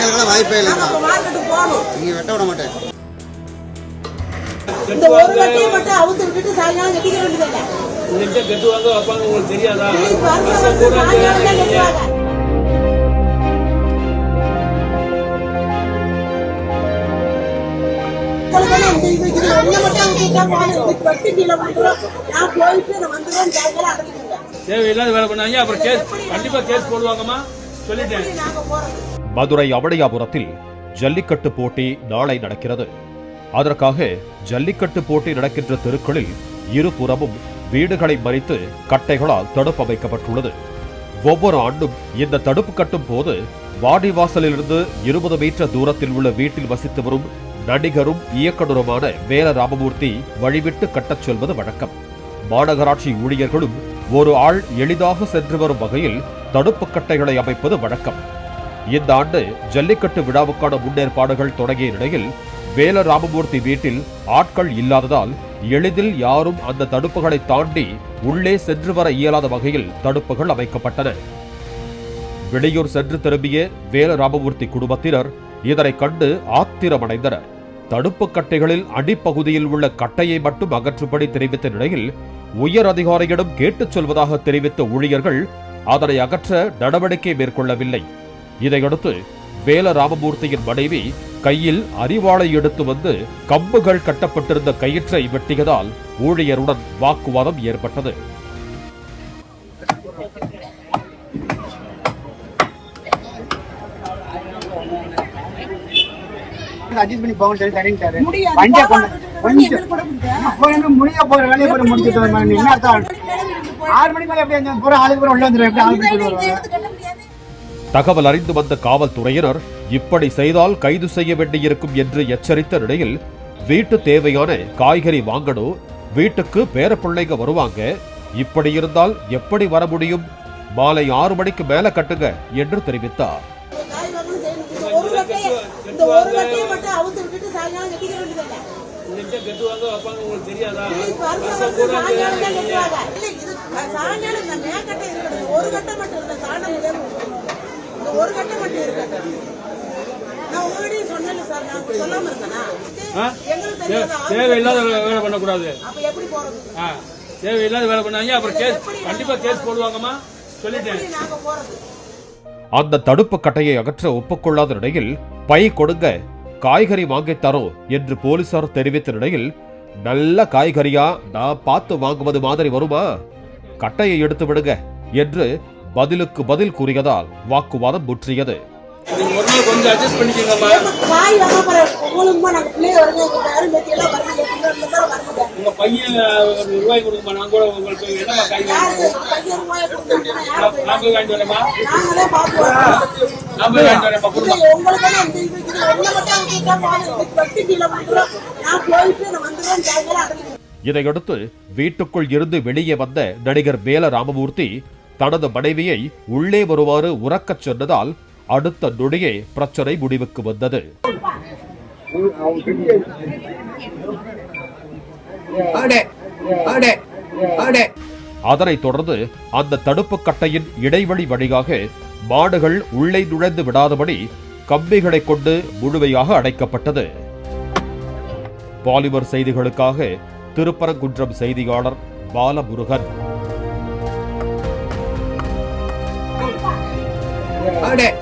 எங்களுக்கு வாய்ப்பே இல்லை. நீங்க வெட்ட விட மாட்டேன். இந்த ஒரு வட்டியை மட்டும் அவுத்து விட்டுட்டு சாயங்காலம் கட்டிக்க வேண்டியதில்லை. இந்த கட்டுவாங்க வைப்பாங்க உங்களுக்கு தெரியாதா? தேவையில்லாத வேலை பண்ணாங்க, அப்புறம் கண்டிப்பா கேஸ் போடுவாங்கம்மா சொல்லிட்டேன். மதுரை அவனியாபுரத்தில் ஜல்லிக்கட்டு போட்டி நாளை நடக்கிறது. அதற்காக ஜல்லிக்கட்டு போட்டி நடக்கின்ற தெருக்களில் இருபுறமும் வீடுகளை மறித்து கட்டைகளால் தடுப்பு அமைக்கப்பட்டுள்ளது. ஒவ்வொரு ஆண்டும் இந்த தடுப்பு கட்டும் போது வாடிவாசலிலிருந்து 20 மீட்டர் தூரத்தில் உள்ள வீட்டில் வசித்து வரும் நடிகரும் இயக்குநருமான வேல ராமமூர்த்தி வழிவிட்டு கட்டச் சொல்வது வழக்கம். மாநகராட்சி ஊழியர்களும் ஒரு ஆள் எளிதாக சென்று வரும் வகையில் தடுப்பு கட்டைகளை அமைப்பது வழக்கம். இந்த ஆண்டு ஜல்லிக்கட்டு விழாவுக்கான முன்னேற்பாடுகள் தொடங்கிய நிலையில் வேல ராமமூர்த்தி வீட்டில் ஆட்கள் இல்லாததால் எளிதில் யாரும் அந்த தடுப்புகளை தாண்டி உள்ளே சென்று வர இயலாத வகையில் தடுப்புகள் அமைக்கப்பட்டன. வெளியூர் சென்று திரும்பிய வேல ராமமூர்த்தி குடும்பத்தினர் இதனை கண்டு ஆத்திரமடைந்தனர். தடுப்பு கட்டைகளில் அடிப்பகுதியில் உள்ள கட்டையை மட்டும் அகற்றும்படி தெரிவித்த நிலையில் உயர் அதிகாரியிடம் கேட்டுச் சொல்வதாக தெரிவித்த ஊழியர்கள் அதனை அகற்ற நடவடிக்கை மேற்கொள்ளவில்லை. இதையடுத்து வேல ராமமூர்த்தியின் மனைவி கையில் அரிவாளை எடுத்து வந்து கம்புகள் கட்டப்பட்டிருந்த கயிற்றை வெட்டியதால் ஊழியருடன் வாக்குவாதம் ஏற்பட்டது. அட்ஜஸ்ட் பண்ணி போகணும்னு சொல்லி தரீங்க. வண்டியை கொஞ்சம் முடிய போற வேலையை கூட முடிச்சுட்டு என்ன அர்த்தம்? 6 மணி மேல எப்படி பூரா ஆளுக்கு பூரா உள்ள வந்துடும். தகவல் அறிந்து வந்த காவல்துறையினர் இப்படி செய்தால் கைது செய்ய வேண்டியிருக்கும் என்று எச்சரித்த நிலையில் வீட்டு தேவையான காய்கறி வாங்கணும், வீட்டுக்கு பேரப்பிள்ளைங்க வருவாங்க, இப்படி இருந்தால் எப்படி வர முடியும், மாலை 6 மணிக்கு மேல கட்டுங்க என்று தெரிவித்தார். தேவையில்லாத வேலை பண்ணக்கூடாது. தேவையில்லாத வேலை பண்ணாங்க, அப்புறம் கண்டிப்பா கேஸ் போடுவாங்கம்மா சொல்லிட்டேன். அந்த தடுப்பு கட்டையை அகற்ற ஒப்புக்கொள்ளாத நிலையில் பை கொடுங்க, காய்கறி வாங்கித் தரோம் என்று போலீசார் தெரிவித்த நிலையில் நல்ல காய்கறியா நான் பார்த்து வாங்குவது மாதிரி வருமா, கட்டையை எடுத்து விடுங்க என்று பதிலுக்கு பதில் கூறியதால் வாக்குவாதம் முற்றியது. கொஞ்சம் அட்ஜஸ்ட் பண்ணிக்கோங்கம்மா. உங்க பையன் ரூபாய் கொடுக்குமா, நான் கூட உங்களுக்கு என்னமா காய் வாங்கிட்டு வரேம்மா. நான் போய் வாங்கிட்டு வரேம்மா. இதையடுத்து வீட்டுக்குள் இருந்து வெளியே வந்த நடிகர் வேல ராமமூர்த்தி தனது மனைவியை உள்ளே வருமாறு உறக்கச் சொன்னதால் அடுத்த நொடியே பிரச்சனை முடிவுக்கு வந்தது. அதனைத் தொடர்ந்து அந்த தடுப்பு கட்டையின் இடைவெளி வழியாக மாடுகள் உள்ளே நுழைந்து விடாதபடி கம்பிகளை கொண்டு முழுமையாக அடைக்கப்பட்டது. பாலிமர் செய்திகளுக்காக திருப்பரங்குன்றம் செய்தியாளர் பாலமுருகன். Hold it.